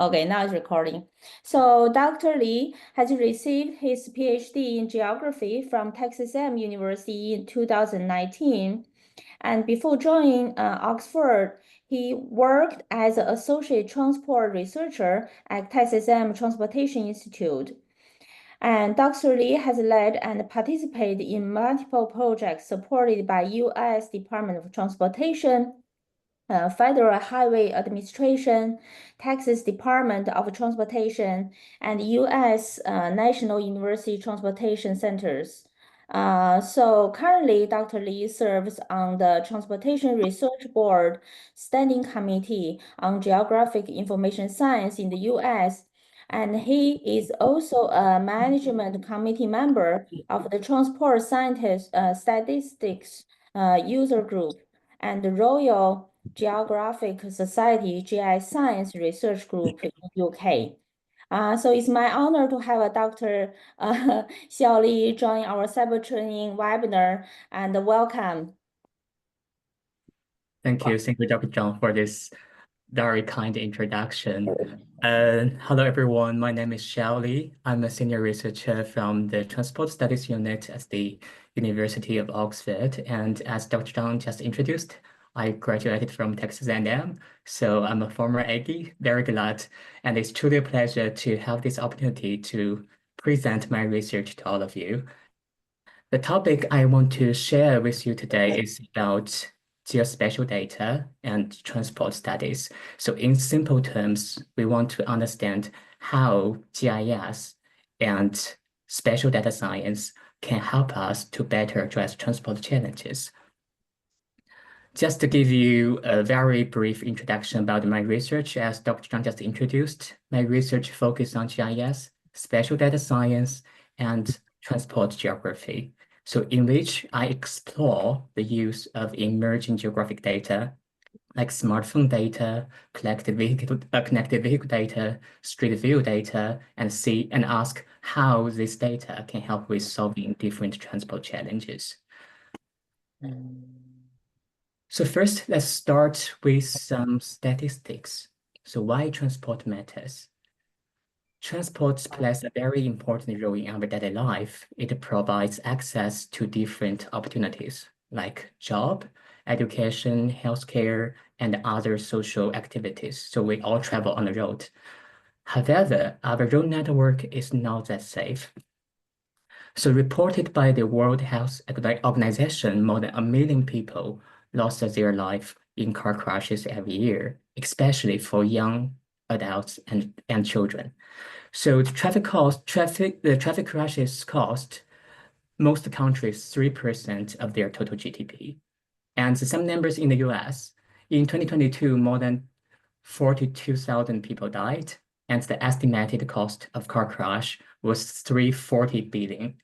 Okay, now it's recording. So Dr. Li has received his PhD in geography from Texas A&M University in 2019. And before joining Oxford, he worked as an associate transport researcher at Texas A&M Transportation Institute. And Dr. Li has led and participated in multiple projects supported by U.S. Department of Transportation, Federal Highway Administration, Texas Department of Transportation, and U.S. National University Transportation Centers. So currently, Dr. Li serves on the Transportation Research Board Standing Committee on Geographic Information Science in the U.S., and he is also a management committee member of the Transport Statistics User Group and the Royal Geographic Society GI Science Research Group in UK. So it's my honor to have a Dr. Xiao Li join our cyber training webinar, and welcome. Thank you, Dr. John, for this very kind introduction. Hello, everyone. My name is Xiao Li. I'm a senior researcher from the Transport Studies Unit at the University of Oxford. And as Dr. John just introduced, I graduated from Texas A&M, so I'm a former Aggie, very glad. And it's truly a pleasure to have this opportunity to present my research to all of you. The topic I want to share with you today is about geospatial data and transport studies. So in simple terms, we want to understand how GIS and spatial data science can help us to better address transport challenges. Just to give you a very brief introduction about my research, as Dr. Zhang just introduced, my research focuses on GIS, spatial data science, and transport geography. So in which I explore the use of emerging geographic data like smartphone data, connected vehicle data, street view data, and ask how this data can help with solving different transport challenges. So first, let's start with some statistics. So why transport matters? Transport plays a very important role in our daily life. It provides access to different opportunities like job, education, healthcare, and other social activities. So we all travel on the road. However, our road network is not that safe. So reported by the World Health Organization, more than 1 million people lost their life in car crashes every year, especially for young adults and children. So the traffic crashes cost most countries 3% of their total GDP. And some numbers in the US, in 2022, more than 42,000 people died, and the estimated cost of car crash was $340 billion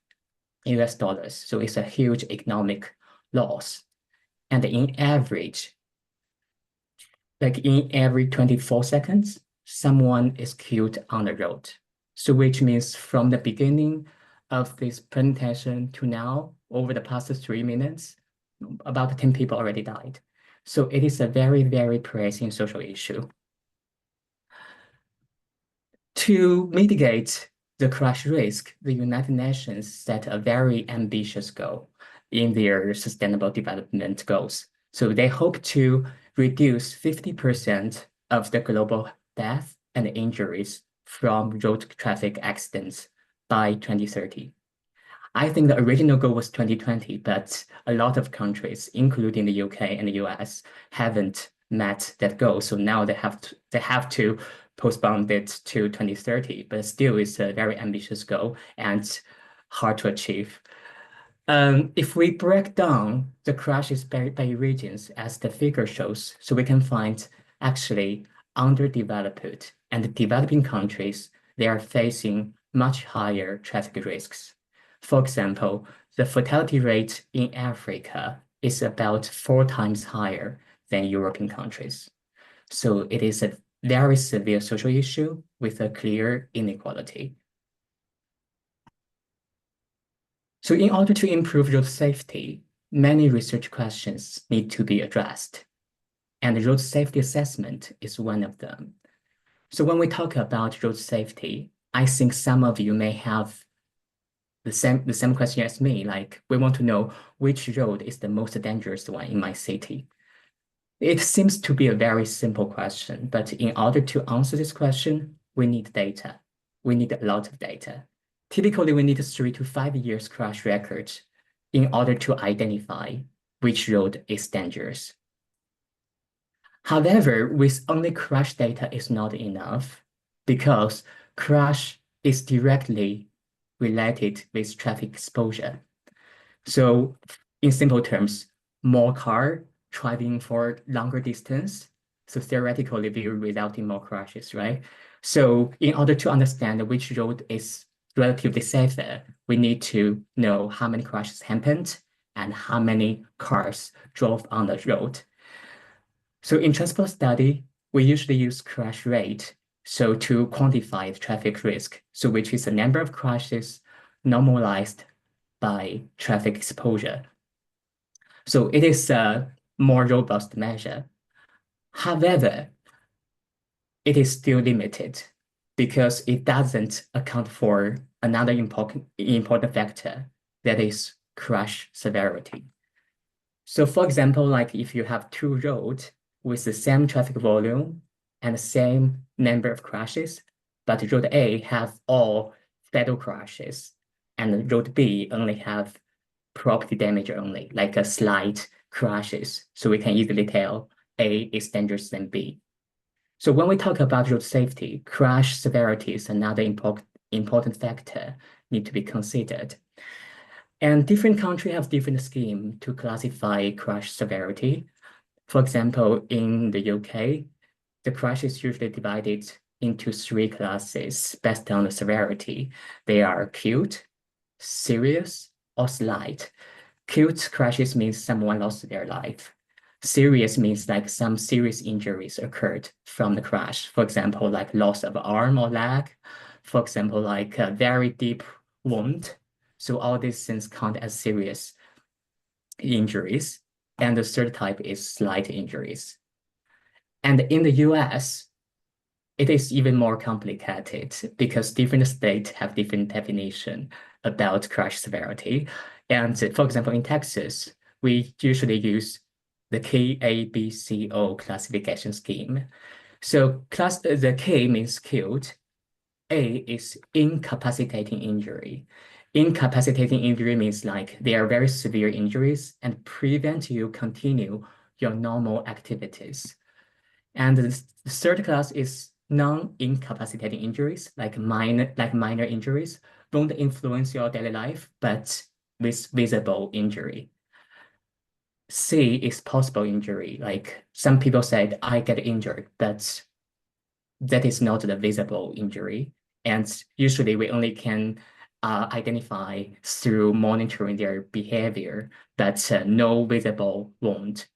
US dollars. So it's a huge economic loss. And in average, like in every 24 seconds, someone is killed on the road. So which means from the beginning of this presentation to now, over the past 3 minutes, about 10 people already died. So it is a very, very pressing social issue. To mitigate the crash risk, the United Nations set a very ambitious goal in their Sustainable Development Goals. So they hope to reduce 50% of the global death and injuries from road traffic accidents by 2030. I think the original goal was 2020, but a lot of countries, including the UK and the US, haven't met that goal. So now they have to postpone it to 2030, but still it's a very ambitious goal and hard to achieve. If we break down the crashes by regions as the figure shows, so we can find actually underdeveloped and developing countries, they are facing much higher traffic risks. For example, the fatality rate in Africa is about 4 times higher than European countries. So it is a very severe social issue with a clear inequality. So in order to improve road safety, many research questions need to be addressed. And road safety assessment is one of them. So when we talk about road safety, I think some of you may have the same question as me, like we want to know which road is the most dangerous one in my city. It seems to be a very simple question, but in order to answer this question, we need data. We need a lot of data. Typically, we need 3 to 5 years crash records in order to identify which road is dangerous. However, with only crash data is not enough because crash is directly related with traffic exposure. So in simple terms, more car driving for longer distance. So theoretically, will result in more crashes, right? So in order to understand which road is relatively safer, we need to know how many crashes happened and how many cars drove on the road. So in transport study, we usually use crash rate. So to quantify the traffic risk, so which is the number of crashes normalized by traffic exposure. So it is a more robust measure. However, it is still limited because it doesn't account for another important factor, that is crash severity. So for example, like if you have two roads with the same traffic volume and the same number of crashes, but road A have all fatal crashes and road B only have property damage only, like a slight crashes. So we can easily tell A is dangerous than B. So when we talk about road safety, crash severity is another important factor need to be considered. And different countries have different scheme to classify crash severity. For example, in the UK, the crash is usually divided into 3 classes based on the severity. They are acute, serious, or slight. Acute crashes means someone lost their life. Serious means like some serious injuries occurred from the crash. For example, like loss of arm or leg. For example, like a very deep wound. So all these things count as serious injuries. And the third type is slight injuries. And in the US, it is even more complicated because different states have different definition about crash severity. And for example, in Texas, we usually use the KABCO classification scheme. So the K means killed, A is incapacitating injury. Incapacitating injury means like they are very severe injuries and prevent you continue your normal activities. And the third class is non-incapacitating injuries, like minor injuries, won't influence your daily life, but with visible injury. C is possible injury. Like some people said, I get injured, but that is not the visible injury. And usually we only can identify through monitoring their behavior, but no visible wound.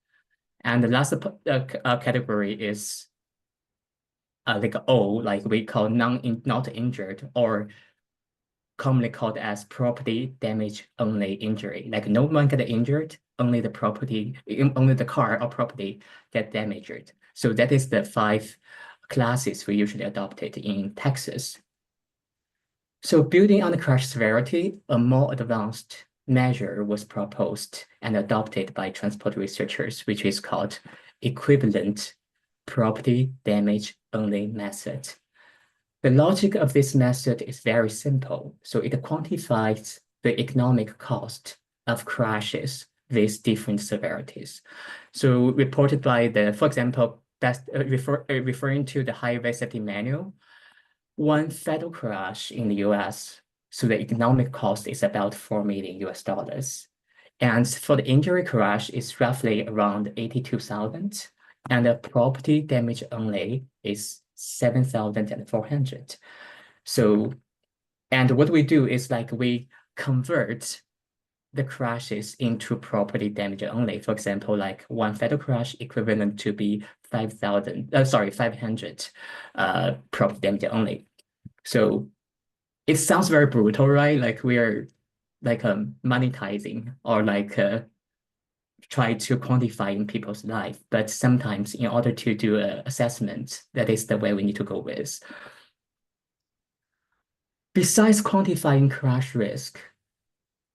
And the last category is like O, like we call not injured, or commonly called as property damage only injury. Like no one get injured, only the car or property get damaged. So that is the 5 classes we usually adopted in Texas. So building on the crash severity, a more advanced measure was proposed and adopted by transport researchers, which is called equivalent property damage only method. The logic of this method is very simple. So it quantifies the economic cost of crashes with different severities. So reported by for example, referring to the highway safety manual, one fatal crash in the US, so the economic cost is about $4 million US. And for the injury crash, it's roughly around 82,000. And the property damage only is 7,400. So, and what we do is like we convert the crashes into property damage only. For example, like one fatal crash equivalent to be 500 property damage only. So it sounds very brutal, right? Like we are like monetizing or like try to quantify in people's life, but sometimes in order to do an assessment, that is the way we need to go with. Besides quantifying crash risk,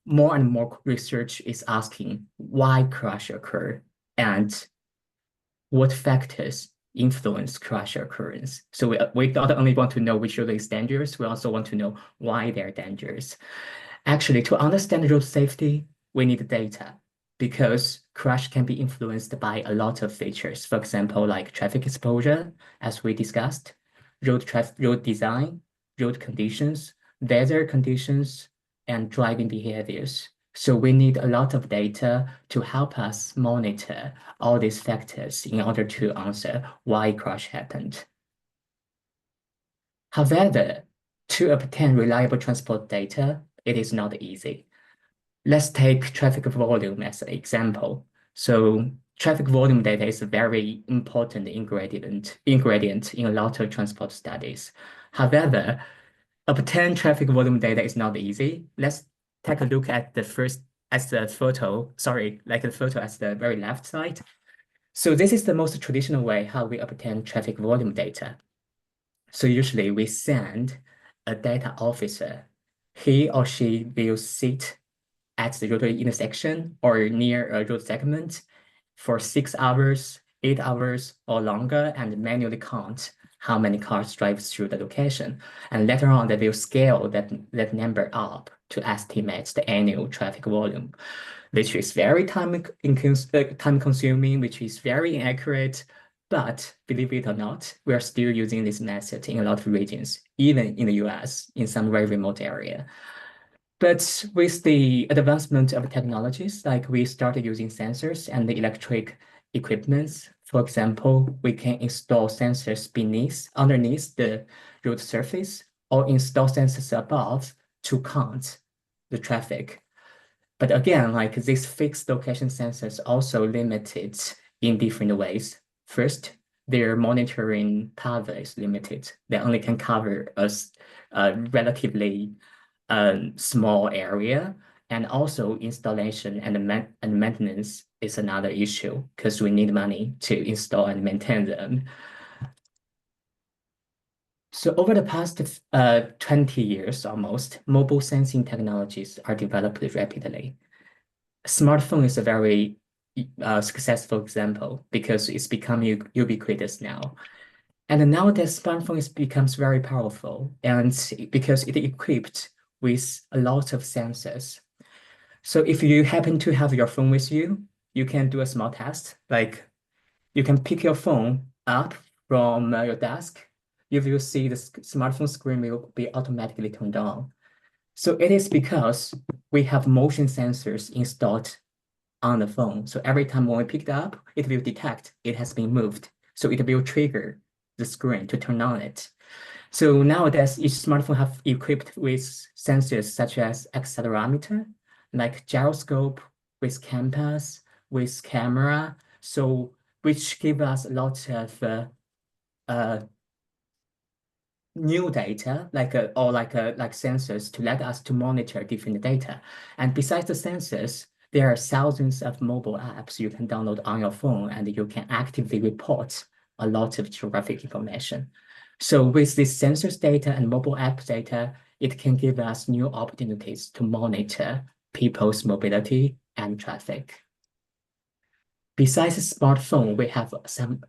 more and more research is asking why crash occur and what factors influence crash occurrence. So we not only want to know which road is dangerous, we also want to know why they're dangerous. Actually, to understand road safety, we need data because crash can be influenced by a lot of features. For example, like traffic exposure, as we discussed, road design, road conditions, weather conditions, and driving behaviors. So we need a lot of data to help us monitor all these factors in order to answer why crash happened. However, to obtain reliable transport data, it is not easy. Let's take traffic volume as an example. So traffic volume data is a very important ingredient in a lot of transport studies. However, obtain traffic volume data is not easy. Let's take a look at the photo at the very left side. So this is the most traditional way how we obtain traffic volume data. So usually we send a data officer. He or she will sit at the road intersection or near a road segment for 6 hours, 8 hours, or longer, and manually count how many cars drive through the location. And later on, they will scale that number up to estimate the annual traffic volume, which is very time consuming, which is very inaccurate. But believe it or not, we are still using this method in a lot of regions, even in the US, in some very remote area. But with the advancement of technologies, like we started using sensors and the electric equipments. For example, we can install sensors underneath the road surface, or install sensors above to count the traffic. But again, like these fixed location sensors also limited in different ways. First, their monitoring power is limited. They only can cover a relatively small area. And also installation and maintenance is another issue because we need money to install and maintain them. So over the past 20 years almost, mobile sensing technologies are developed rapidly. Smartphone is a very successful example because it's becoming ubiquitous now. And nowadays, smartphone becomes very powerful, and because it equipped with a lot of sensors. So if you happen to have your phone with you, you can do a small test. Like you can pick your phone up from your desk. You will see the smartphone screen will be automatically turned on. So it is because we have motion sensors installed on the phone. So every time when we pick it up, it will detect it has been moved. So it will trigger the screen to turn on it. So nowadays, each smartphone have equipped with sensors such as accelerometer, like gyroscope, with compass, with camera, so which give us a lot of uh, new data, like sensors to let us to monitor different data. And besides the sensors, there are thousands of mobile apps you can download on your phone, and you can actively report a lot of geographic information. So with this sensors data and mobile app data, it can give us new opportunities to monitor people's mobility and traffic. Besides smartphone, we have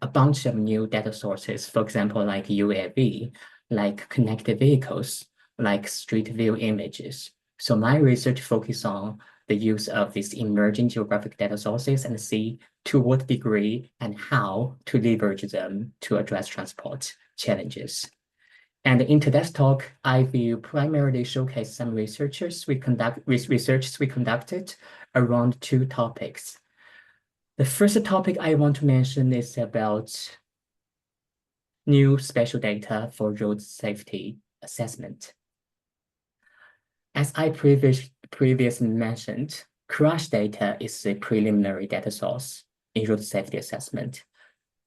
a bunch of new data sources, for example, like UAV, like connected vehicles, like street view images. So my research focuses on the use of these emerging geographic data sources and see to what degree and how to leverage them to address transport challenges. And in today's talk, I will primarily showcase some research we conducted around two topics. The first topic I want to mention is about new spatial data for road safety assessment. As I previously mentioned, crash data is a preliminary data source in road safety assessment.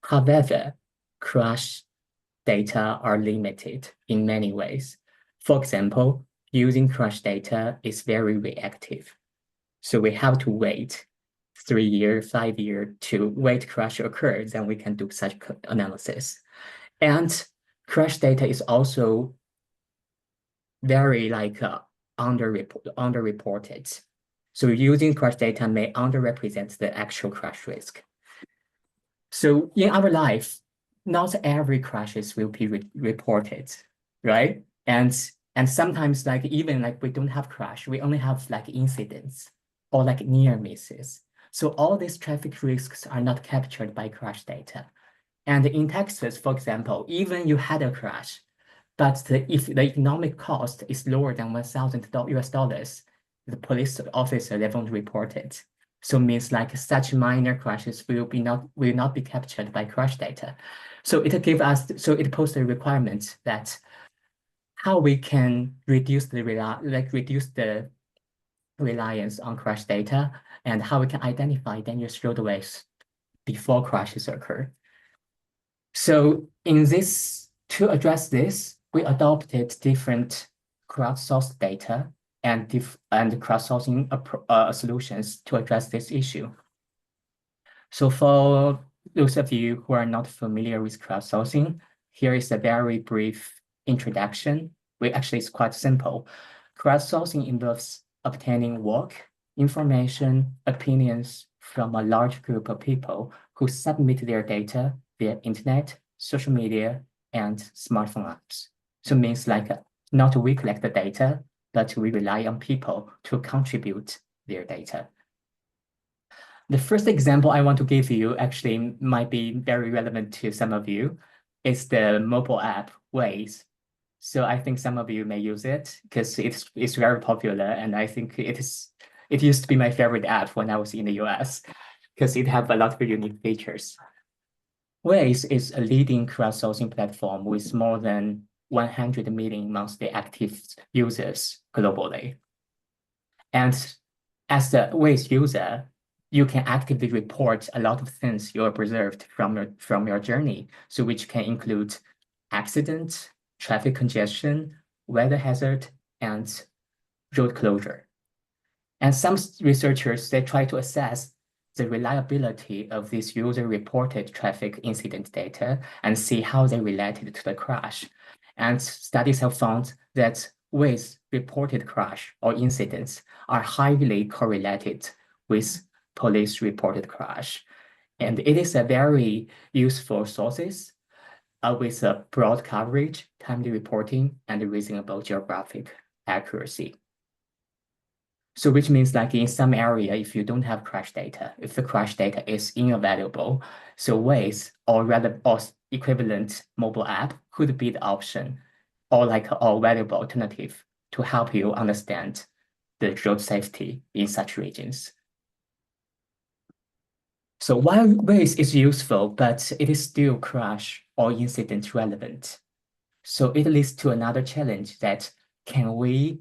However, crash data are limited in many ways. For example, using crash data is very reactive. So we have to wait 3-year, 5-year to wait crash occur, then we can do such analysis. And crash data is also very underreported. So using crash data may underrepresent the actual crash risk. So in our life, not every crashes will be reported, right? And sometimes even we don't have crash, we only have incidents or near misses. So all these traffic risks are not captured by crash data. And in Texas, for example, even you had a crash, but if the economic cost is lower than $1,000, the police officer, they won't report it. So means such minor crashes will not be captured by crash data. So it poses a requirement that how we can reduce the reliance on crash data and how we can identify dangerous roadways before crashes occur. So to address this, we adopted different crowdsourced data and crowdsourcing solutions to address this issue. So for those of you who are not familiar with crowdsourcing, here is a very brief introduction. It's quite simple. Crowdsourcing involves obtaining work, information, opinions from a large group of people who submit their data via internet, social media, and smartphone apps. So it means not we collect the data, but we rely on people to contribute their data. The first example I want to give you actually might be very relevant to some of you. It's the mobile app Waze. So I think some of you may use it because it's very popular, and I think it used to be my favorite app when I was in the US because it has a lot of unique features. Waze is a leading crowdsourcing platform with more than 100 million monthly active users globally. And as the Waze user, you can actively report a lot of things you observed from your journey, so which can include accidents, traffic congestion, weather hazard, and road closure. And some researchers, they try to assess the reliability of this user-reported traffic incident data and see how they related to the crash. And studies have found that Waze reported crash or incidents are highly correlated with police reported crash. And it is a very useful sources with a broad coverage, timely reporting, and reasonable geographic accuracy. So which means in some area, if you don't have crash data, if the crash data is inavailable, so Waze or equivalent mobile app could be the option or a valuable alternative to help you understand the road safety in such regions. So while Waze is useful, but it is still crash or incident relevant. So it leads to another challenge that can we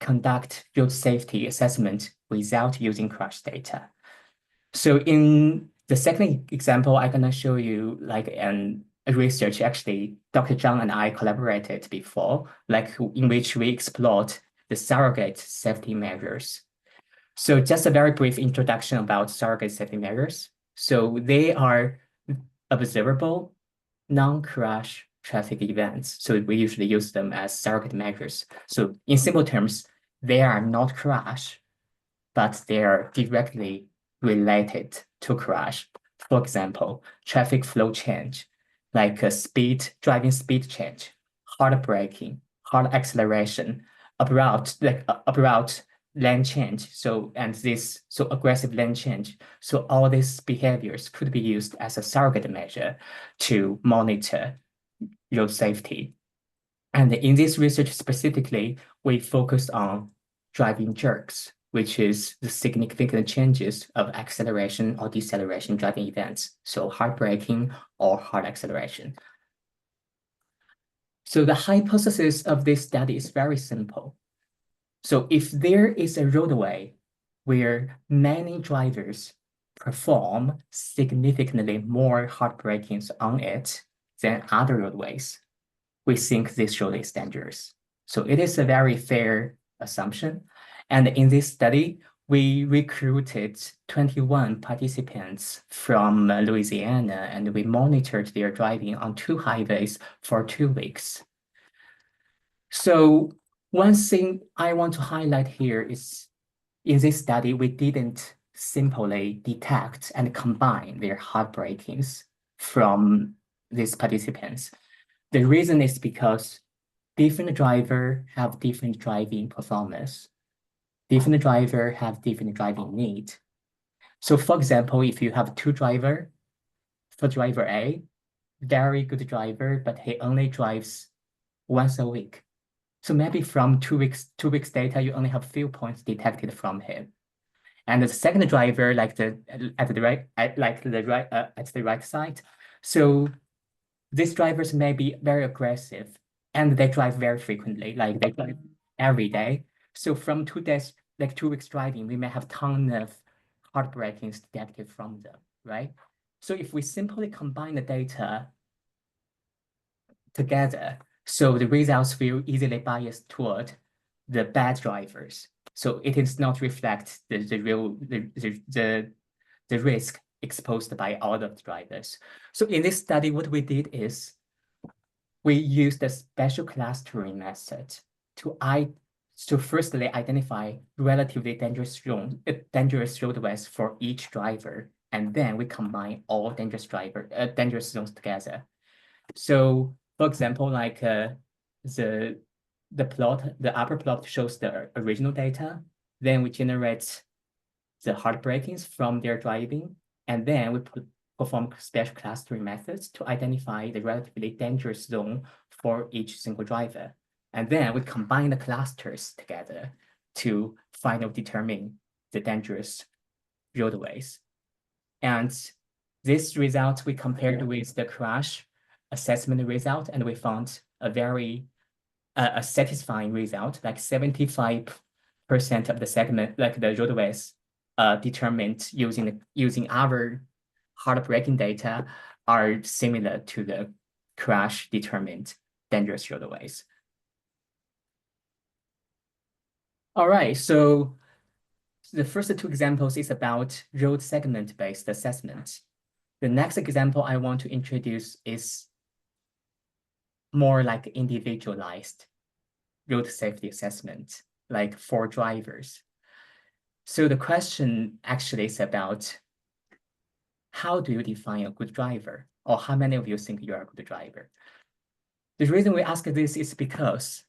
conduct road safety assessment without using crash data? So in the second example, I'm gonna show you a research actually Dr. Zhang and I collaborated before, in which we explored the surrogate safety measures. So just a very brief introduction about surrogate safety measures. So they are observable, non-crash traffic events. So we usually use them as surrogate measures. So in simple terms, they are not crash, but they are directly related to crash. For example, traffic flow change, like driving speed change, hard braking, hard acceleration, abrupt lane change. So aggressive lane change. So all these behaviors could be used as a surrogate measure to monitor road safety. And in this research specifically, we focused on driving jerks, which is the significant changes of acceleration or deceleration driving events. So hard braking or hard acceleration. So the hypothesis of this study is very simple. So if there is a roadway where many drivers perform significantly more hard brakings on it than other roadways, we think this road is dangerous. So it is a very fair assumption. And in this study, we recruited 21 participants from Louisiana, and we monitored their driving on 2 highways for 2 weeks. So one thing I want to highlight here is in this study, we didn't simply detect and combine their heartbreakings from these participants. The reason is because different drivers have different driving performance. Different drivers have different driving need. So for example, if you have two drivers, for driver A, very good driver, but he only drives once a week. So maybe from 2 weeks data, you only have few points detected from him. And the second driver, like at the right side. So these drivers may be very aggressive and they drive very frequently, like they drive every day. So from 2 days, like 2 weeks driving, we may have ton of heartbreakings detected from them, right? So if we simply combine the data together, so the results will easily bias toward the bad drivers. So it is not reflect the risk exposed by all the drivers. So in this study, what we did is we used a special clustering method to firstly identify relatively dangerous roadways for each driver, and then we combine all dangerous zones together. So, for example, like the upper plot shows the original data. Then we generate the heartbreakings from their driving, and then we perform special clustering methods to identify the relatively dangerous zone for each single driver. And then we combine the clusters together to finally determine the dangerous roadways. And this result we compared with the crash assessment result, and we found a very satisfying result, like 75% of the segment, like the roadways determined using our heartbreaking data are similar to the crash determined dangerous roadways. All right, so the first two examples is about road segment-based assessment. The next example I want to introduce is more like individualized road safety assessment, like for drivers. So the question actually is about how do you define a good driver, or how many of you think you're a good driver? The reason we ask this is because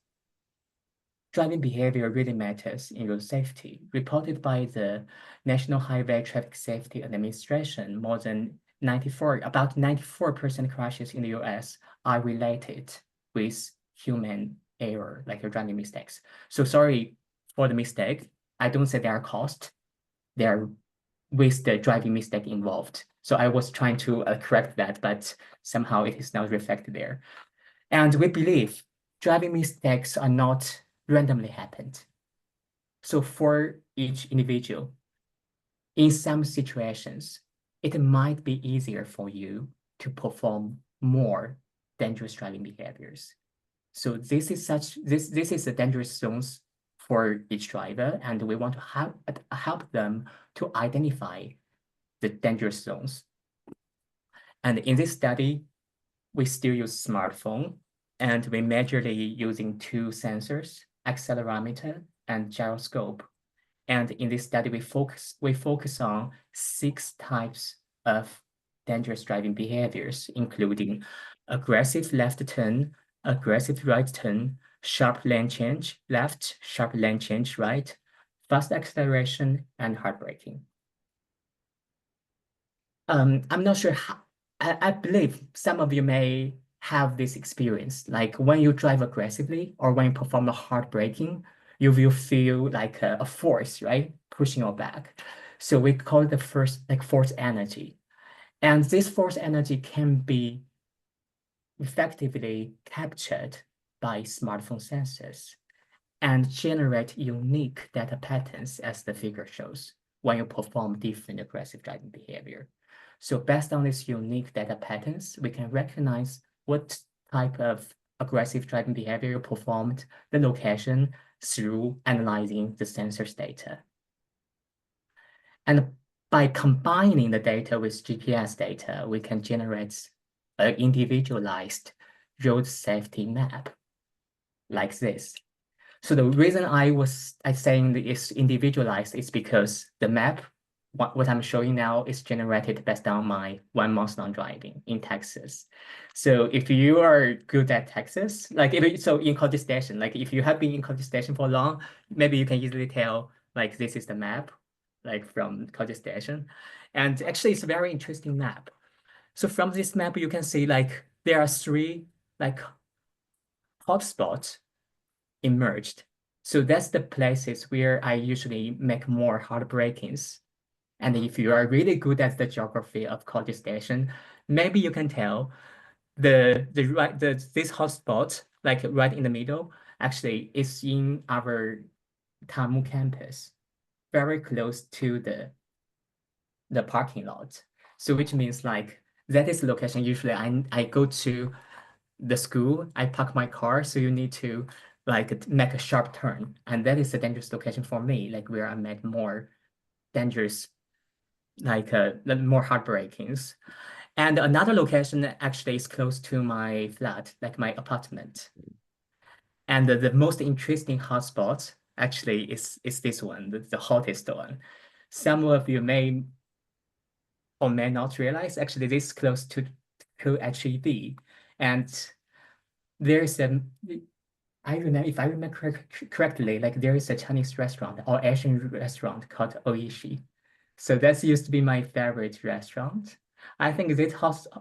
driving behavior really matters in road safety. Reported by the National Highway Traffic Safety Administration, about 94% crashes in the US are related with human error, like your driving mistakes. So sorry for the mistake. I don't say they are caused. They are with the driving mistake involved. So I was trying to correct that, but somehow it is not reflected there. And we believe driving mistakes are not randomly happened. So for each individual, in some situations, it might be easier for you to perform more dangerous driving behaviors. So this is the dangerous zones for each driver, and we want to help them to identify the dangerous zones. And in this study, we still use smartphone, and we majorly using two sensors, accelerometer and gyroscope. And in this study, we focus on 6 types of dangerous driving behaviors, including aggressive left turn, aggressive right turn, sharp lane change left, sharp lane change right, fast acceleration, and hard braking. I'm not sure how, I believe some of you may have this experience, like when you drive aggressively or when you perform a hard braking, you will feel like a force, right? Pushing your back. So we call it the force energy. And this force energy can be effectively captured by smartphone sensors and generate unique data patterns, as the figure shows, when you perform different aggressive driving behavior. So based on these unique data patterns, we can recognize what type of aggressive driving behavior you performed, the location, through analyzing the sensors data. And by combining the data with GPS data, we can generate an individualized road safety map like this. So the reason I saying it's individualized is because the map, what I'm showing now, is generated based on my 1 month long driving in Texas. So if you are good at Texas, like so in College Station, like if you have been in College Station for long, maybe you can easily tell like this is the map, like from College Station. And actually it's a very interesting map. So from this map, you can see like there are three like hotspots emerged. So that's the places where I usually make more hard breakings. And if you are really good at the geography of College Station, maybe you can tell this hotspot, like right in the middle, actually is in our Tamu campus, very close to the parking lot. So which means like that is the location usually I go to the school, I park my car, so you need to like make a sharp turn. And that is a dangerous location for me, like where I make more dangerous, like more heartbreakings. And another location actually is close to my flat, like my apartment. And the most interesting hotspot actually is this one, the hottest one. Some of you may or may not realize actually this is close to HEB. And there's a I remember, if I remember correctly, like there is a Chinese restaurant or Asian restaurant called Oishi. So that's used to be my favorite restaurant. I think this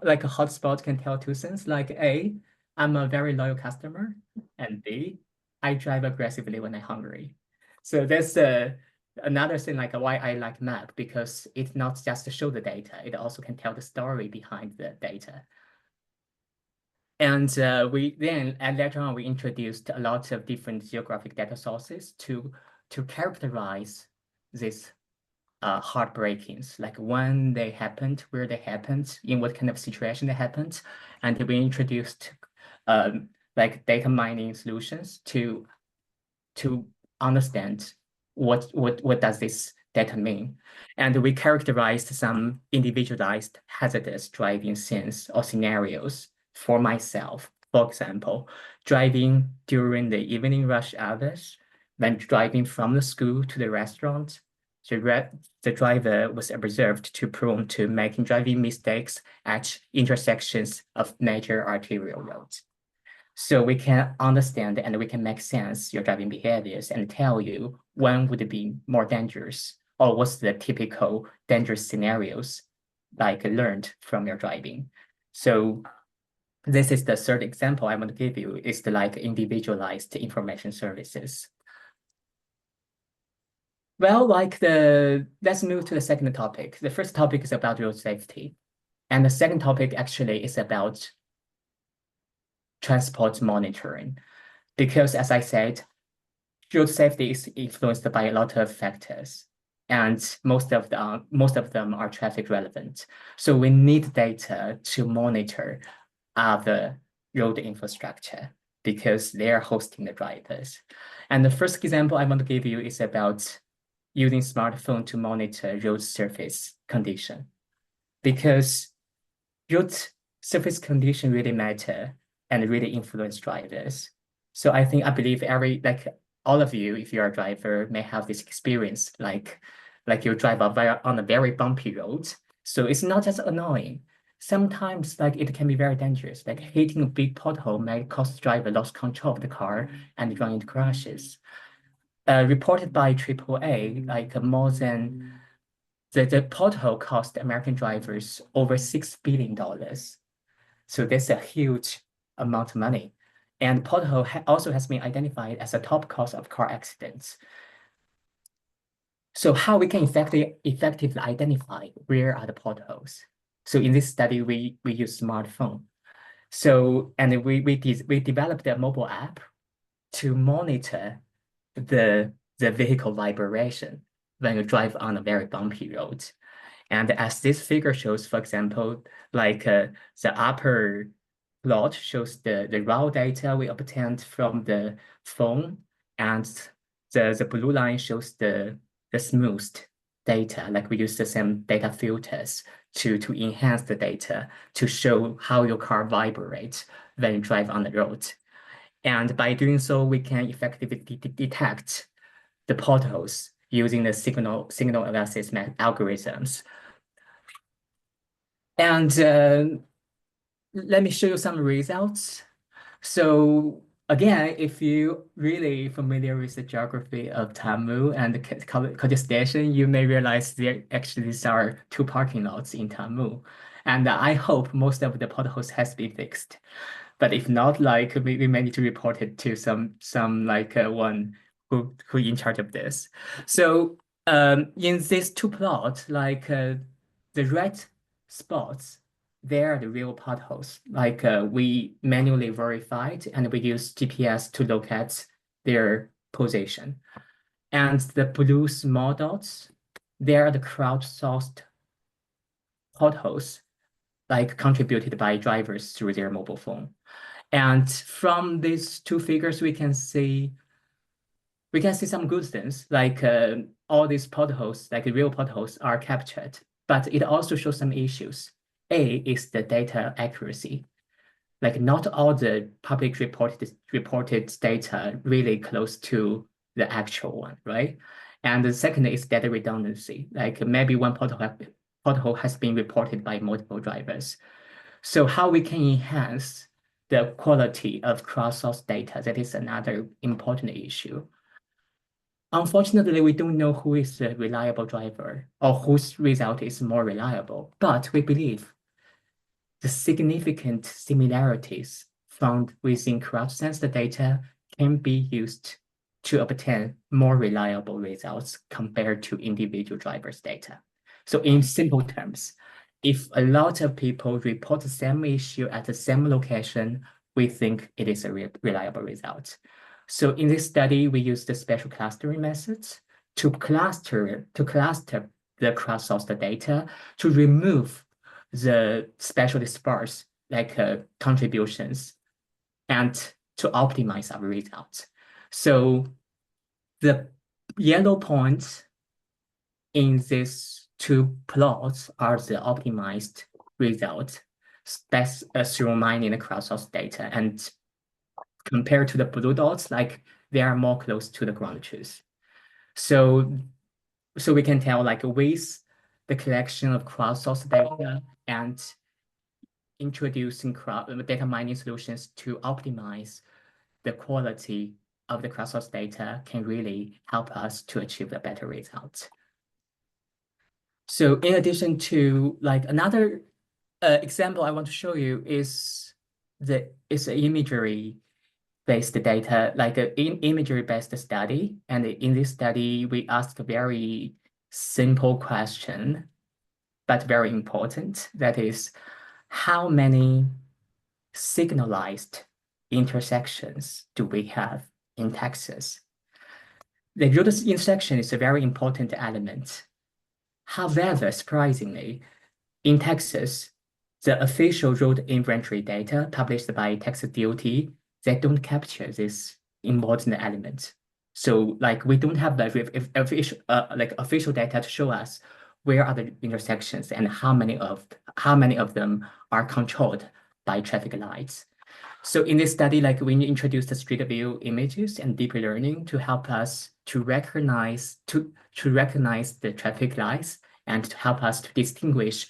like a hotspot can tell two things. Like A, I'm a very loyal customer, and B, I drive aggressively when I'm hungry. So that's another thing like why I like map, because it's not just to show the data, it also can tell the story behind the data. And later on, we introduced a lot of different geographic data sources to characterize these heartbreakings, like when they happened, where they happened, in what kind of situation they happened. And we introduced like data mining solutions to understand what does this data mean. And we characterized some individualized hazardous driving scenes or scenarios for myself. For example, driving during the evening rush hours, when driving from the school to the restaurant, the driver was observed to prone to making driving mistakes at intersections of major arterial roads. So we can understand and we can make sense your driving behaviors and tell you when would it be more dangerous or what's the typical dangerous scenarios like learned from your driving. So this is the third example I want to give you is the like individualized information services. Well, let's move to the second topic. The first topic is about road safety. And the second topic actually is about transport monitoring. Because as I said, road safety is influenced by a lot of factors, and most of them are traffic relevant. So we need data to monitor the road infrastructure because they are hosting the drivers. And the first example I want to give you is about using smartphone to monitor road surface condition, because road surface condition really matter and really influence drivers. So I believe all of you, if you're a driver, may have this experience, like you drive on a very bumpy road. So it's not just annoying. Sometimes like it can be very dangerous. Like hitting a big pothole might cause the driver lost control of the car and run into crashes. Reported by AAA, like more than the pothole cost American drivers over $6 billion. So that's a huge amount of money. And pothole also has been identified as a top cause of car accidents. So how we can effectively identify where are the potholes? So in this study, we use smartphone. So and we developed a mobile app to monitor the vehicle vibration when you drive on a very bumpy road. And as this figure shows, for example, like the upper plot shows the raw data we obtained from the phone, and the blue line shows the smoothed data, like we use the same data filters to enhance the data to show how your car vibrates when you drive on the road. And by doing so, we can effectively detect the potholes using the signal analysis algorithms. And let me show you some results. So again, if you really familiar with the geography of Tamu and the Koji Station, you may realize there actually are two parking lots in Tamu. And I hope most of the potholes has been fixed. But if not, like we may need to report it to some like one who in charge of this. So in these two plots, like the red spots, they are the real potholes. Like we manually verified and we use GPS to locate their position. And the blue small dots, they are the crowdsourced potholes, like contributed by drivers through their mobile phone. And from these two figures, we can see some good things, like all these potholes, like real potholes, are captured. But it also shows some issues. A is the data accuracy. Like not all the public reported data really close to the actual one, right? And the second is data redundancy. Like maybe one pothole has been reported by multiple drivers. So how we can enhance the quality of cross-source data, that is another important issue. Unfortunately, we don't know who is a reliable driver or whose result is more reliable, but we believe the significant similarities found within crowd-sensed data can be used to obtain more reliable results compared to individual drivers' data. So in simple terms, if a lot of people report the same issue at the same location, we think it is a reliable result. So in this study, we used the spatial clustering methods to cluster the crowdsourced data to remove the spatially sparse like contributions and to optimize our results. So the yellow points in these two plots are the optimized results. That's through mining the crowdsourced data. And compared to the blue dots, like they are more close to the ground truth. So we can tell like with the collection of crowdsourced data and introducing data mining solutions to optimize the quality of the crowdsourced data can really help us to achieve a better result. So in addition to like another example I want to show you is the imagery-based data, like an imagery-based study. And in this study, we asked a very simple question, but very important. That is, how many signalized intersections do we have in Texas? The road intersection is a very important element. However, surprisingly, in Texas, the official road inventory data published by Texas DOT, they don't capture this important element. So like we don't have the official data to show us where are the intersections and how many of them are controlled by traffic lights. So in this study, like we introduced the street view images and deep learning to help us to recognize the traffic lights and to help us to distinguish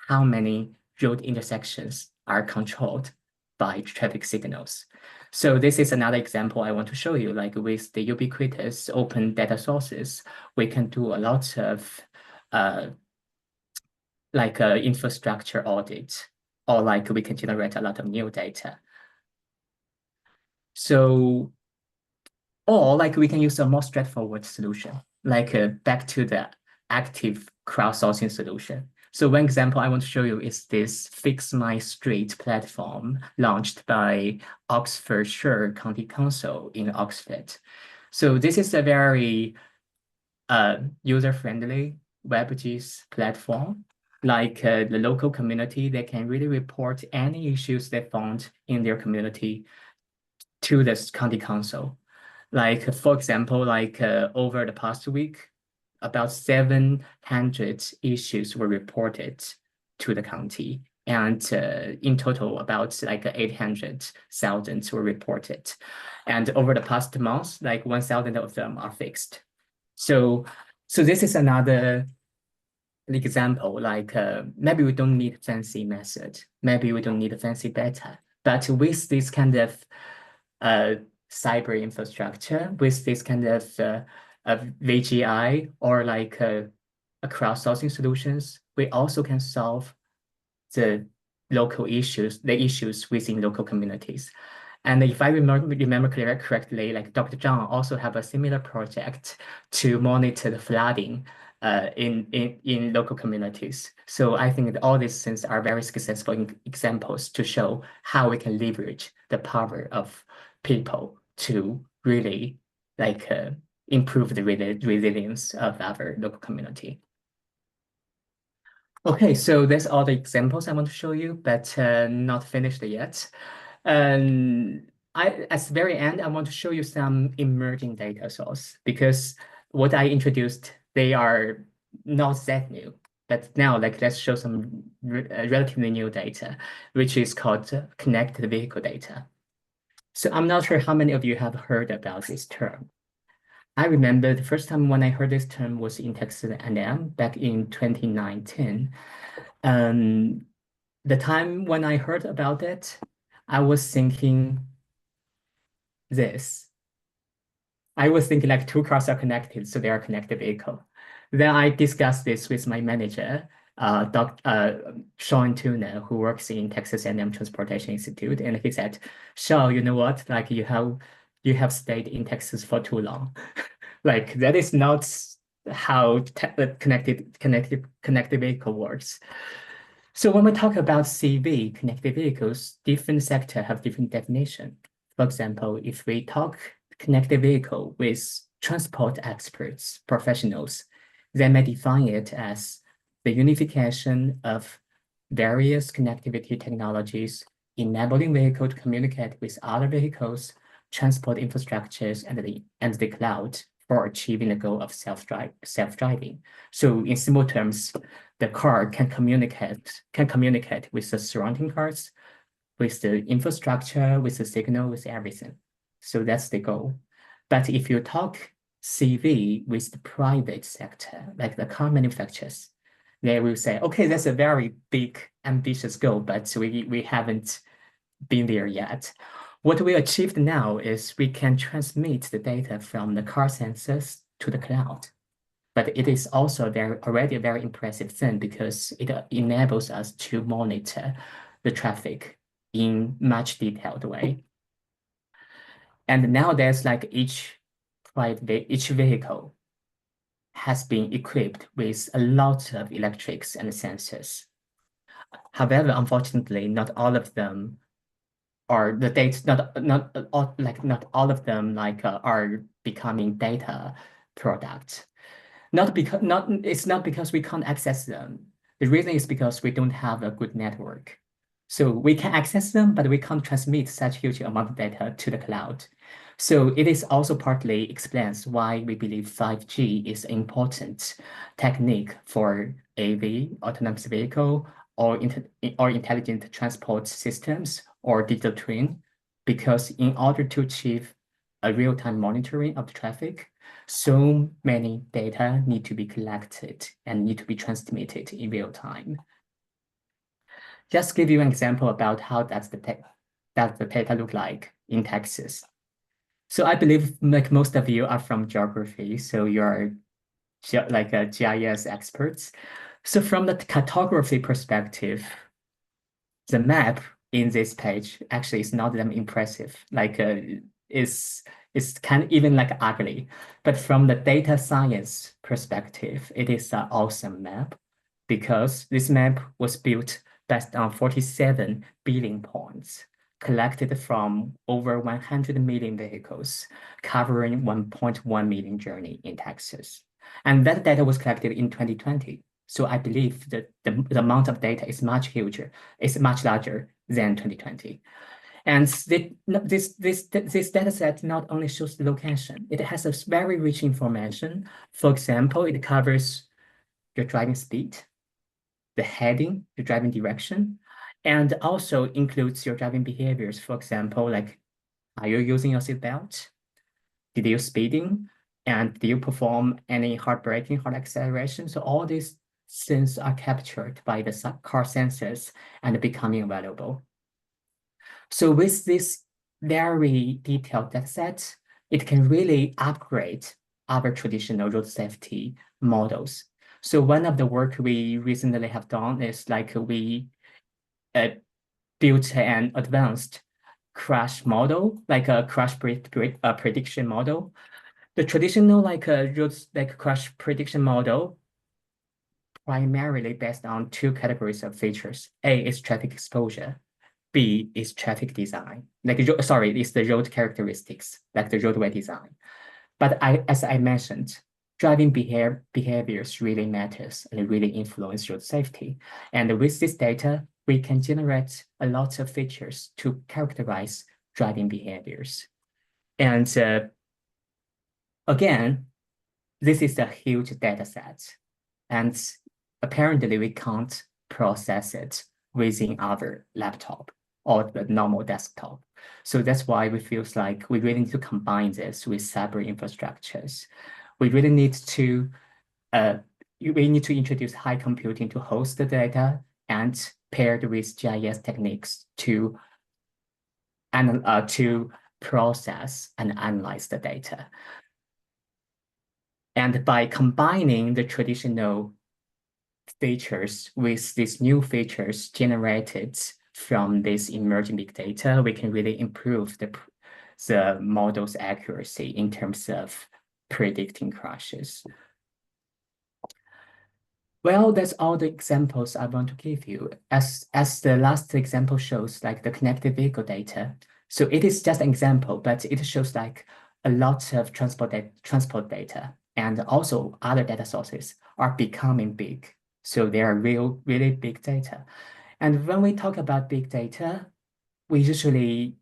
how many road intersections are controlled by traffic signals. So this is another example I want to show you, like with the ubiquitous open data sources, we can do a lot of infrastructure audit, or like we can generate a lot of new data. So, or like we can use a more straightforward solution, like back to the active crowdsourcing solution. So one example I want to show you is this Fix My Street platform launched by Oxfordshire County Council in Oxford. So this is a very user-friendly WebGIS platform. Like the local community, they can really report any issues they found in their community to the county council. Like for example, like over the past week, about 700 issues were reported to the county. And in total, about like 800,000 were reported. And over the past months, like 1,000 of them are fixed. So this is another example, like maybe we don't need fancy method, maybe we don't need a fancy data, but with this kind of cyber infrastructure, with this kind of VGI or like a crowdsourcing solutions, we also can solve the local issues, the issues within local communities. And if I remember correctly, like Dr. Zhang also have a similar project to monitor the flooding in local communities. So I think that all these things are very successful examples to show how we can leverage the power of people to really like improve the resilience of our local community. Okay, so that's all the examples I want to show you, but not finished yet. At the very end, I want to show you some emerging data source because what I introduced, they are not that new. But now, like, let's show some relatively new data, which is called connected vehicle data. So I'm not sure how many of you have heard about this term. I remember the first time when I heard this term was in Texas A&M back in 2019. The time when I heard about it, I was thinking this. I was thinking like two cars are connected, so they are connected vehicle. Then I discussed this with my manager, Sean Tuna, who works in Texas A&M Transportation Institute, and he said, "Xiao, you know what? Like you have stayed in Texas for too long. Like that is not how connected vehicle works." So when we talk about CV, connected vehicles, different sectors have different definition. For example, if we talk connected vehicle with transport experts, professionals, they may define it as the unification of various connectivity technologies, enabling vehicle to communicate with other vehicles, transport infrastructures, and the cloud for achieving the goal of self-driving. So in simple terms, the car can communicate with the surrounding cars, with the infrastructure, with the signal, with everything. So that's the goal. But if you talk CV with the private sector, like the car manufacturers, they will say, okay, that's a very big, ambitious goal, but we haven't been there yet. What we achieved now is we can transmit the data from the car sensors to the cloud. But it is also already a very impressive thing because it enables us to monitor the traffic in much detailed way. And nowadays, like each vehicle has been equipped with a lot of electrics and sensors. However, unfortunately, not all of them are the data, not all of them are becoming data products. It's not because we can't access them. The reason is because we don't have a good network. So we can access them, but we can't transmit such huge amount of data to the cloud. So it is also partly explains why we believe 5G is an important technique for AV, autonomous vehicle, or intelligent transport systems or digital twin, because in order to achieve a real-time monitoring of the traffic, so many data need to be collected and need to be transmitted in real time. Just give you an example about how does the data look like in Texas. So I believe like most of you are from geography, so you're like a GIS experts. So from the cartography perspective, the map in this page actually is not that impressive. Like it's kind of even like ugly. But from the data science perspective, it is an awesome map because this map was built based on 47 billion points collected from over 100 million vehicles, covering 1.1 million journey in Texas. And that data was collected in 2020. So I believe that the amount of data is much larger than 2020. And this data set not only shows the location, it has a very rich information. For example, it covers your driving speed, the heading, the driving direction, and also includes your driving behaviors. For example, like, are you using your seatbelt? Did you speeding? And do you perform any hard braking, hard acceleration? So all these things are captured by the car sensors and becoming available. So with this very detailed data set, it can really upgrade our traditional road safety models. So one of the work we recently have done is like we built an advanced crash model, like a crash prediction model. The traditional crash prediction model primarily based on two categories of features. A is traffic exposure. B is traffic design. It's the road characteristics, like the roadway design. But as I mentioned, driving behaviors really matters and really influence road safety. And with this data, we can generate a lot of features to characterize driving behaviors. And again, this is a huge data set. And apparently we can't process it within our laptop or the normal desktop. So that's why we feel like we really need to combine this with cyber infrastructures. We really need to introduce high computing to host the data and paired with GIS techniques to process and analyze the data. And by combining the traditional features with these new features generated from this emerging big data, we can really improve the model's accuracy in terms of predicting crashes. Well, that's all the examples I want to give you. As the last example shows, like the connected vehicle data. So it is just an example, but it shows like a lot of transport data and also other data sources are becoming big. So they are really big data. And when we talk about big data, we usually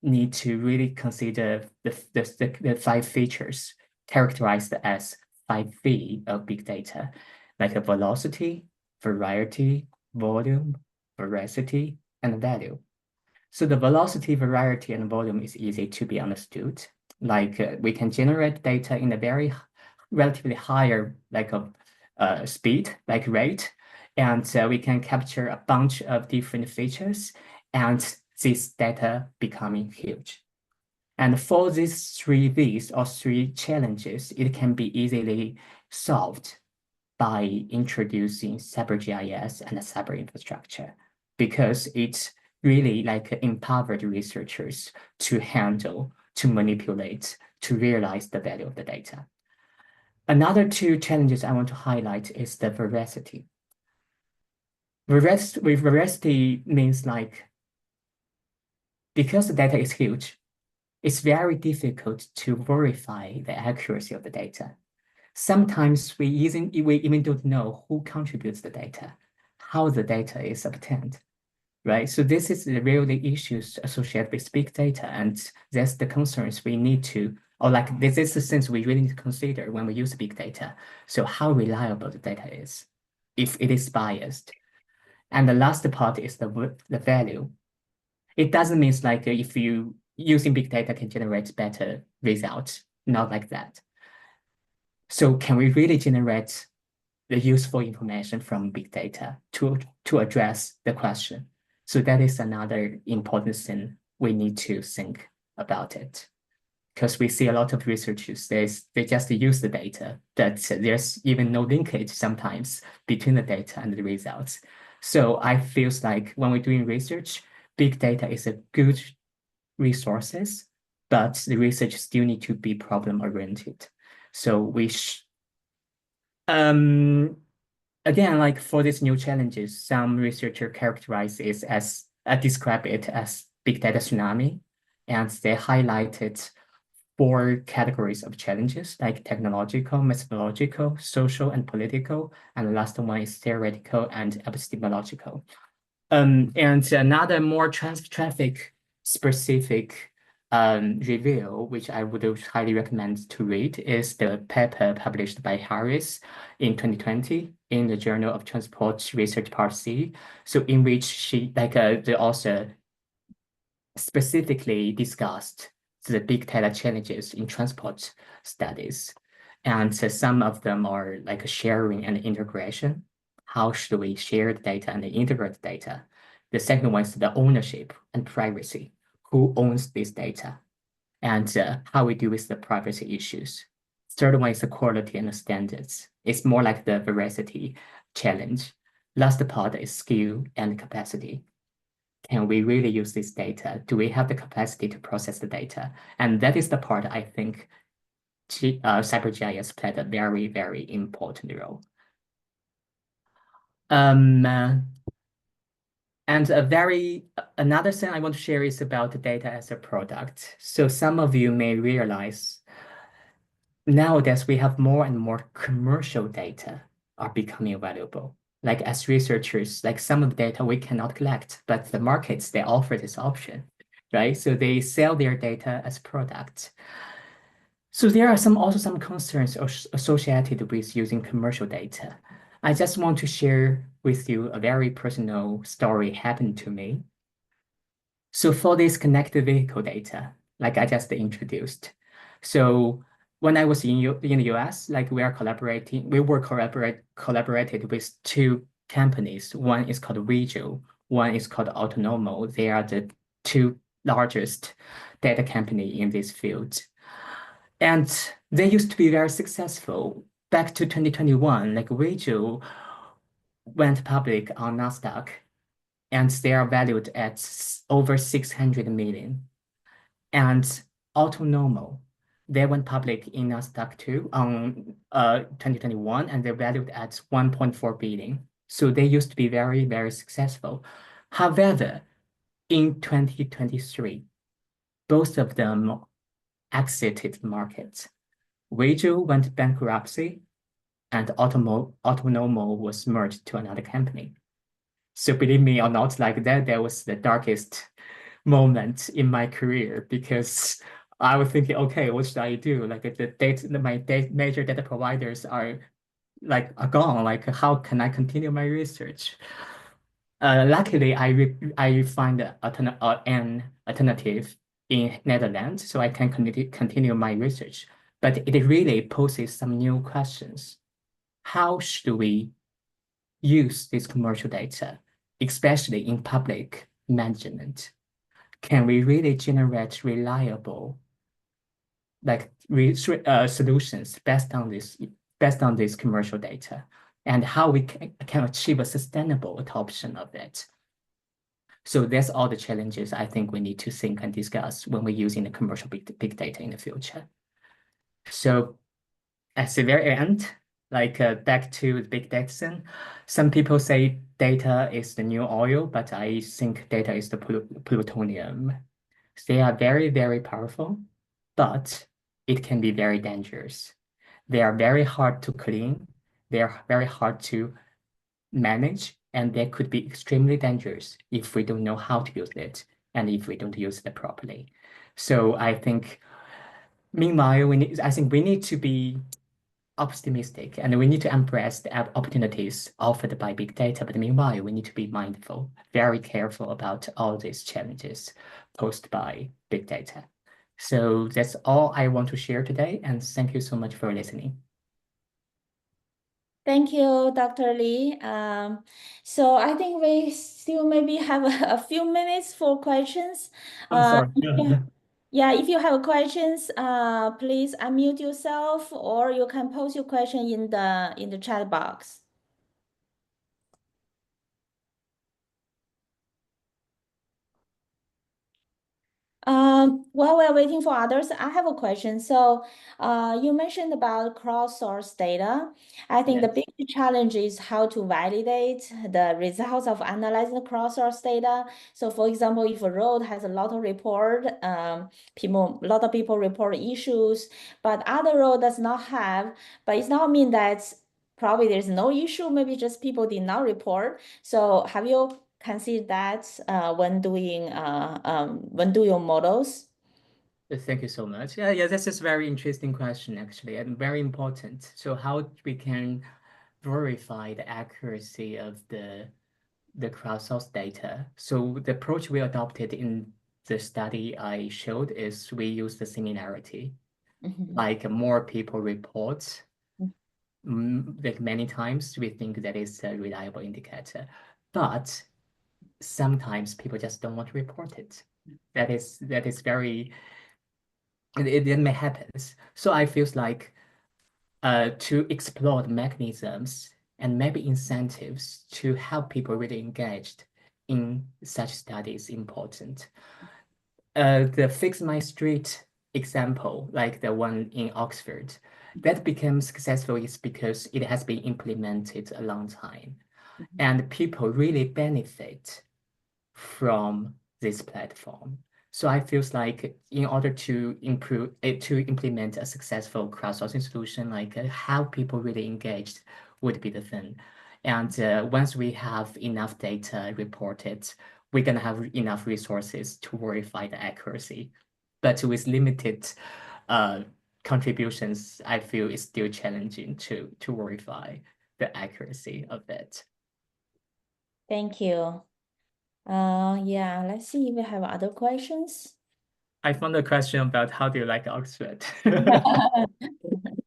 need to really consider the five features characterized as 5V of big data, like a velocity, variety, volume, veracity, and value. So the velocity, variety, and volume is easy to be understood. Like we can generate data in a very relatively higher speed, like rate, and we can capture a bunch of different features, and this data becoming huge. And for these three V's or three challenges, it can be easily solved by introducing cyber GIS and a cyber infrastructure, because it's really like empowered researchers to handle, to manipulate, to realize the value of the data. Another two challenges I want to highlight is the veracity. Veracity means like, because the data is huge, it's very difficult to verify the accuracy of the data. Sometimes we even don't know who contributes the data, how the data is obtained, right? So this is the real issues associated with big data, and that's the concerns we need to, or like this is the things we really need to consider when we use big data. So how reliable the data is, if it is biased. And the last part is the value. It doesn't mean like if you using big data can generate better results, not like that. So can we really generate the useful information from big data to address the question? So that is another important thing we need to think about it. Because we see a lot of researchers, they just use the data, but there's even no linkage sometimes between the data and the results. So I feel like when we're doing research, big data is a good resources, but the research still need to be problem-oriented. So again, like for these new challenges, some researcher characterize it as describe it as big data tsunami, and they highlighted 4 categories of challenges, like technological, methodological, social, and political, and the last one is theoretical and epistemological. And another more traffic specific review, which I would highly recommend to read, is the paper published by Harris in 2020 in the Journal of Transport Research Part C. So in which the author specifically discussed the big data challenges in transport studies. And some of them are like sharing and integration. How should we share the data and integrate the data? The second one is the ownership and privacy. Who owns this data? And how we deal with the privacy issues. Third one is the quality and the standards. It's more like the veracity challenge. Last part is skill and capacity. Can we really use this data? Do we have the capacity to process the data? And that is the part I think CyberGIS played a very, very important role. And another thing I want to share is about the data as a product. So some of you may realize nowadays we have more and more commercial data are becoming valuable. Like as researchers, like some of the data we cannot collect, but the markets, they offer this option, right? So they sell their data as product. So there are also some concerns associated with using commercial data. I just want to share with you a very personal story happened to me. So for this connected vehicle data, like I just introduced, so when I was in the US, like we were collaborated with two companies. One is called Vigil, one is called Autonomo. They are the two largest data company in this field. And they used to be very successful. Back to 2021, like Vigil went public on NASDAQ, and they are valued at over 600 million. And Autonomo, they went public in NASDAQ too on 2021, and they're valued at 1.4 billion. So they used to be very, very successful. However, in 2023, both of them exited the market. Vigil went bankruptcy, and Autonomo was merged to another company. So believe me or not, like that was the darkest moment in my career because I was thinking, okay, what should I do? Like major data providers are gone. Like how can I continue my research? Luckily, I find an alternative in Netherlands, so I can continue my research. But it really poses some new questions. How should we use this commercial data, especially in public management? Can we really generate reliable solutions based on this commercial data, and how we can achieve a sustainable adoption of it? So that's all the challenges I think we need to think and discuss when we're using the commercial big data in the future. So at the very end, back to the big data, some people say data is the new oil, but I think data is the plutonium. They are very, very powerful, but it can be very dangerous. They are very hard to clean. They are very hard to manage, and they could be extremely dangerous if we don't know how to use it and if we don't use it properly. So I think, meanwhile, I think we need to be optimistic and we need to embrace the opportunities offered by big data. But meanwhile, we need to be mindful, very careful about all these challenges posed by big data. So that's all I want to share today. And thank you so much for listening. Thank you, Dr. Lee. So I think we still maybe have a few minutes for questions. I'm sorry. Yeah, if you have questions, please unmute yourself, or you can post your question in the chat box. While we're waiting for others, I have a question. So, you mentioned about crowdsourced data. I think the Yes. big challenge is how to validate the results of analyzing the crowdsourced data. So, for example, if a road has a lot of report, a lot of people report issues, but other road does not have, but it's not mean that probably there's no issue. Maybe just people did not report. So, have you consider that when doing your models? Thank you so much. Yeah, this is very interesting question actually, and very important. So how we can verify the accuracy of the crowdsourced data. So the approach we adopted in the study I showed is we use the similarity, Mhm. like more people report, like many times we think that is a reliable indicator, but sometimes people just don't want to report it. That is very it may happen. So I feels like to explore the mechanisms and maybe incentives to help people really engaged in such studies important. The Fix My Street example, like the one in Oxford, that became successful is because it has been implemented a long time, and people really benefit from this platform. So I feels like in order to improve it, to implement a successful crowdsourcing solution, like how people really engaged would be the thing. And once we have enough data reported, we're gonna have enough resources to verify the accuracy. But with limited uh, contributions, I feel it's still challenging to verify the accuracy of it. Thank you. Yeah, let's see if we have other questions. I found a question about how do you like Oxford?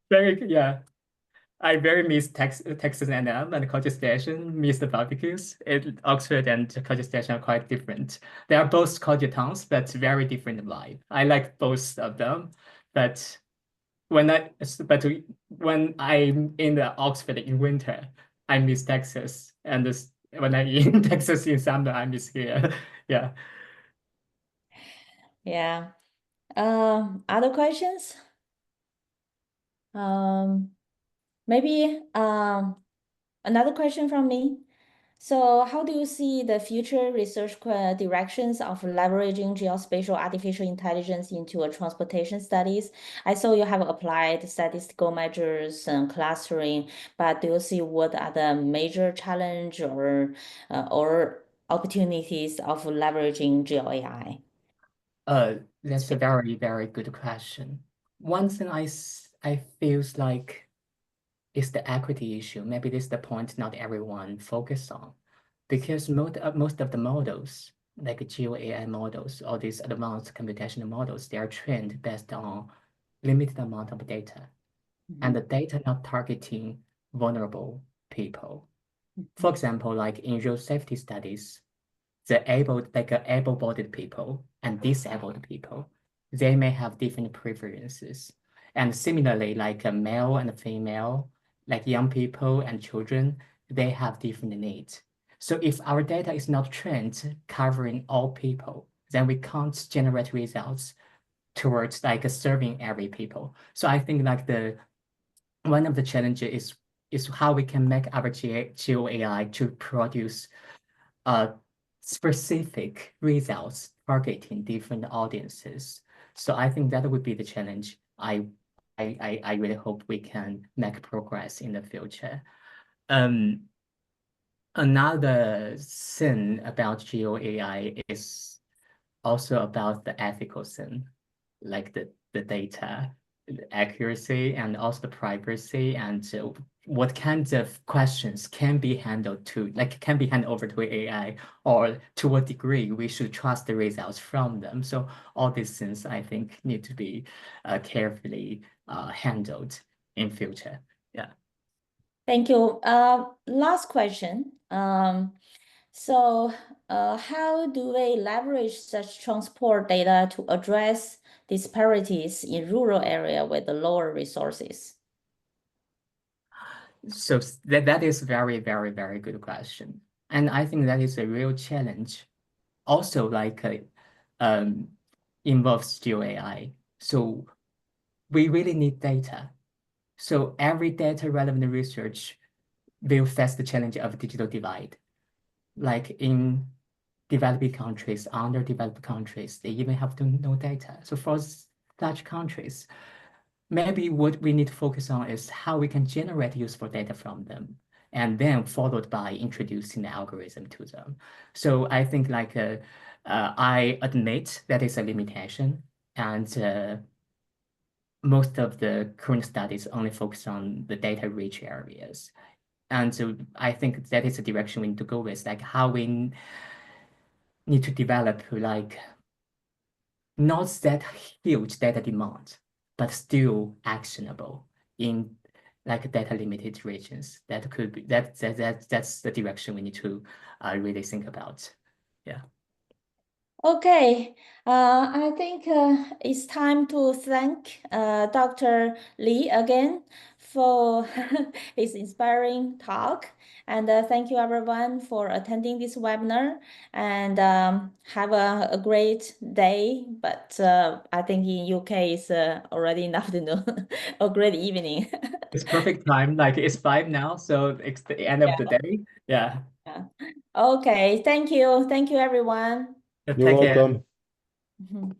Very, yeah. I very miss Texas A&M and College Station, miss the barbecues. Oxford and College Station are quite different. They are both college towns, but very different vibe. I like both of them, but when I but when I'm in the Oxford in winter, I miss Texas, and when I'm in Texas in summer, I miss here. Yeah. Yeah. Other questions? Um, Maybe another question from me. So, how do you see the future research directions of leveraging geospatial artificial intelligence into a transportation studies? I saw you have applied statistical measures and clustering, but do you see what are the major challenge or opportunities of leveraging geo AI? That's a very, very good question. One thing I feels like is the equity issue. Maybe this is the point not everyone focus on, because most of the models, like Geo AI models, all these advanced computational models, they are trained based on limited amount of data, and Mhm, the data not targeting vulnerable people. For mhm, example, like in road safety studies, able-bodied people and disabled people, they may have different preferences. And similarly, like a male and a female, like young people and children, they have different needs. So if our data is not trained covering all people, then we can't generate results towards like serving every people. So I think like the one of the challenges is how we can make our Geo AI to produce uh, specific results targeting different audiences. So I think that would be the challenge. I really hope we can make progress in the future. Um, Another thing about Geo AI is also about the ethical thing, like the data, the accuracy, and also the privacy, and what kinds of questions can be handled to, like can be handed over to AI, or to what degree we should trust the results from them. So all these things I think need to be carefully handled in future. Yeah. Thank you. Last question. How do they leverage such transport data to address disparities in rural area with the lower resources? So that is very, very, very good question. And I think that is a real challenge. Also, like um, involves Geo AI. So we really need data. So every data relevant research will face the challenge of digital divide. Like in developing countries, underdeveloped countries, they even have to no data. So for such countries, maybe what we need to focus on is how we can generate useful data from them and then followed by introducing the algorithm to them. So I think like I admit that is a limitation, and most of the current studies only focus on the data-rich areas. And so I think that is the direction we need to go with, like how we need to develop like not that huge data demand, but still actionable in like data limited regions. That could be that's the direction we need to really think about. Yeah. Okay, I think it's time to thank Dr. Li again for his inspiring talk. And thank you everyone for attending this webinar, and have a great day. But I think in UK it's already in the afternoon, a great evening. It's perfect time. Like it's 5 now, so it's the end of the day. Yeah. Yeah. Okay, thank you. Thank you everyone. You're Take care. welcome. Mhm.